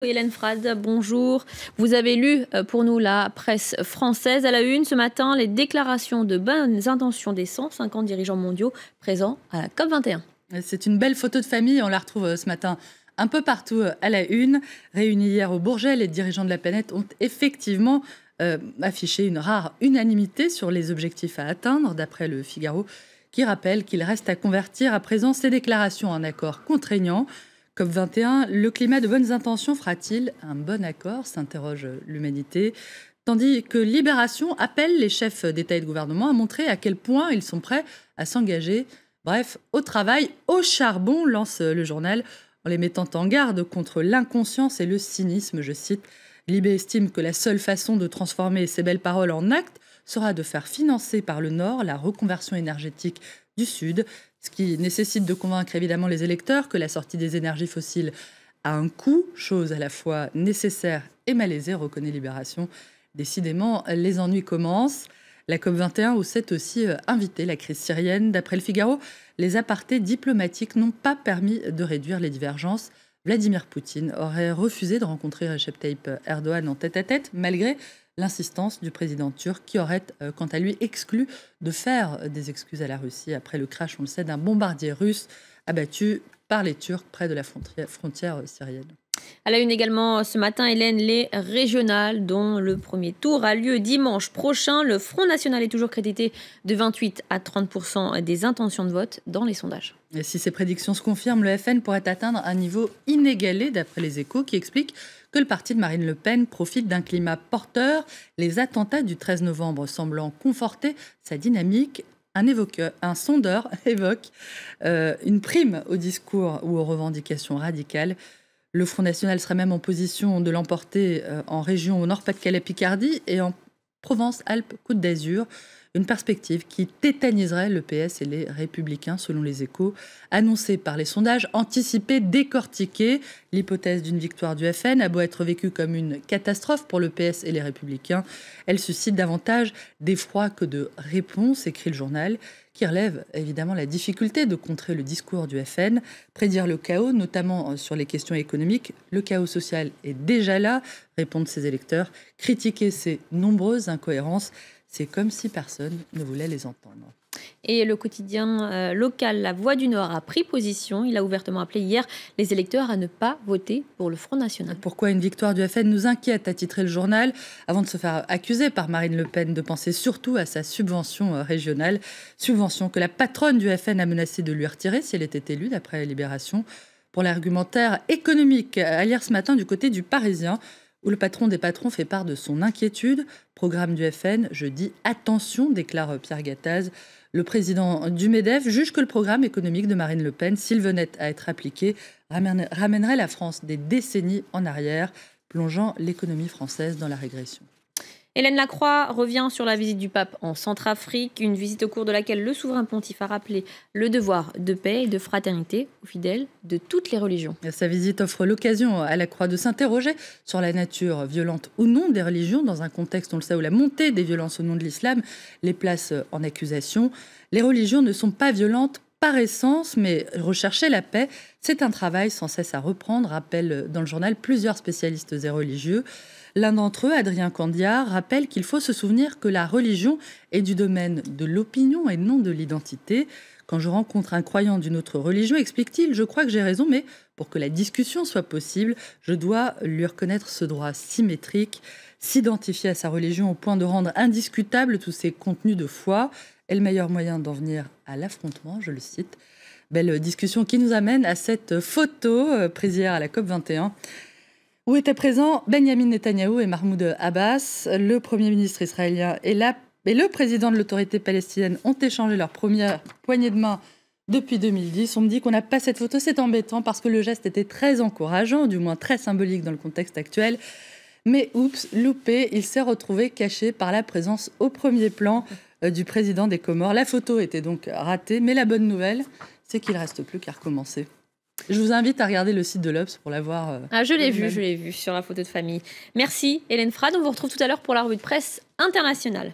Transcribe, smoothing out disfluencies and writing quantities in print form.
Hélène Frade, bonjour. Vous avez lu pour nous la presse française à la une ce matin, les déclarations de bonnes intentions des 150 dirigeants mondiaux présents à la COP21. C'est une belle photo de famille, on la retrouve ce matin un peu partout à la une. Réunis hier au Bourget, les dirigeants de la planète ont effectivement affiché une rare unanimité sur les objectifs à atteindre, d'après le Figaro, qui rappelle qu'il reste à convertir à présent ces déclarations en accords contraignants. COP21, le climat de bonnes intentions fera-t-il un bon accord, s'interroge l'humanité, tandis que Libération appelle les chefs d'État et de gouvernement à montrer à quel point ils sont prêts à s'engager. Bref, au travail, au charbon, lance le journal, en les mettant en garde contre l'inconscience et le cynisme, je cite. Libé estime que la seule façon de transformer ces belles paroles en actes sera de faire financer par le Nord la reconversion énergétique du Sud, ce qui nécessite de convaincre évidemment les électeurs que la sortie des énergies fossiles a un coût, chose à la fois nécessaire et malaisée, reconnaît Libération. Décidément, les ennuis commencent. La COP21 où s'est aussi invitée la crise syrienne. D'après le Figaro, les apartés diplomatiques n'ont pas permis de réduire les divergences. Vladimir Poutine aurait refusé de rencontrer Recep Tayyip Erdogan en tête-à-tête, malgré l'insistance du président turc, qui aurait, quant à lui, exclu de faire des excuses à la Russie après le crash, on le sait, d'un bombardier russe abattu par les Turcs près de la frontière syrienne. À la une également ce matin, Hélène, les régionales dont le premier tour a lieu dimanche prochain. Le Front National est toujours crédité de 28 à 30% des intentions de vote dans les sondages. Et si ces prédictions se confirment, le FN pourrait atteindre un niveau inégalé, d'après les Échos, qui explique que le parti de Marine Le Pen profite d'un climat porteur, les attentats du 13 novembre semblant conforter sa dynamique. Un sondeur évoque une prime au discours ou aux revendications radicales. Le Front National serait même en position de l'emporter en région au Nord-Pas-de-Calais-Picardie et en Provence-Alpes-Côte d'Azur. Une perspective qui tétaniserait le PS et les Républicains, selon les Échos. Annoncée par les sondages, anticipée, décortiquée, l'hypothèse d'une victoire du FN a beau être vécue comme une catastrophe pour le PS et les Républicains. Elle suscite davantage d'effroi que de réponse, écrit le journal, qui relève évidemment la difficulté de contrer le discours du FN, prédire le chaos, notamment sur les questions économiques. Le chaos social est déjà là, répondent ses électeurs. Critiquer ces nombreuses incohérences, c'est comme si personne ne voulait les entendre. Et le quotidien local La Voix du Nord a pris position. Il a ouvertement appelé hier les électeurs à ne pas voter pour le Front National. Pourquoi une victoire du FN nous inquiète, a titré le journal, avant de se faire accuser par Marine Le Pen de penser surtout à sa subvention régionale. Subvention que la patronne du FN a menacé de lui retirer si elle était élue, d'après Libération. Pour l'argumentaire économique, à lire ce matin du côté du Parisien, où le patron des patrons fait part de son inquiétude. Programme du FN, je dis attention, déclare Pierre Gattaz. Le président du MEDEF juge que le programme économique de Marine Le Pen, s'il venait à être appliqué, ramènerait la France des décennies en arrière, plongeant l'économie française dans la régression. Hélène Lacroix revient sur la visite du pape en Centrafrique, une visite au cours de laquelle le souverain pontife a rappelé le devoir de paix et de fraternité aux fidèles de toutes les religions. Sa visite offre l'occasion à Lacroix de s'interroger sur la nature violente ou non des religions, dans un contexte, on le sait, où la montée des violences au nom de l'islam les place en accusation. Les religions ne sont pas violentes par essence, mais rechercher la paix, c'est un travail sans cesse à reprendre, rappellent dans le journal plusieurs spécialistes et religieux. L'un d'entre eux, Adrien Candiard, rappelle qu'il faut se souvenir que la religion est du domaine de l'opinion et non de l'identité. Quand je rencontre un croyant d'une autre religion, explique-t-il, je crois que j'ai raison, mais pour que la discussion soit possible, je dois lui reconnaître ce droit symétrique, s'identifier à sa religion au point de rendre indiscutable tous ses contenus de foi est le meilleur moyen d'en venir à l'affrontement, je le cite. Belle discussion qui nous amène à cette photo prise hier à la COP21, où étaient présents Benyamin Netanyahou et Mahmoud Abbas. Le Premier ministre israélien et le président de l'autorité palestinienne ont échangé leur première poignée de main depuis 2010. On me dit qu'on n'a pas cette photo, c'est embêtant parce que le geste était très encourageant, du moins très symbolique dans le contexte actuel. Mais oups, loupé, il s'est retrouvé caché par la présence au premier plan du président des Comores. La photo était donc ratée, mais la bonne nouvelle, c'est qu'il ne reste plus qu'à recommencer. Je vous invite à regarder le site de l'Obs pour la voir. Je l'ai vu sur la photo de famille. Merci Hélène Frade. On vous retrouve tout à l'heure pour la revue de presse internationale.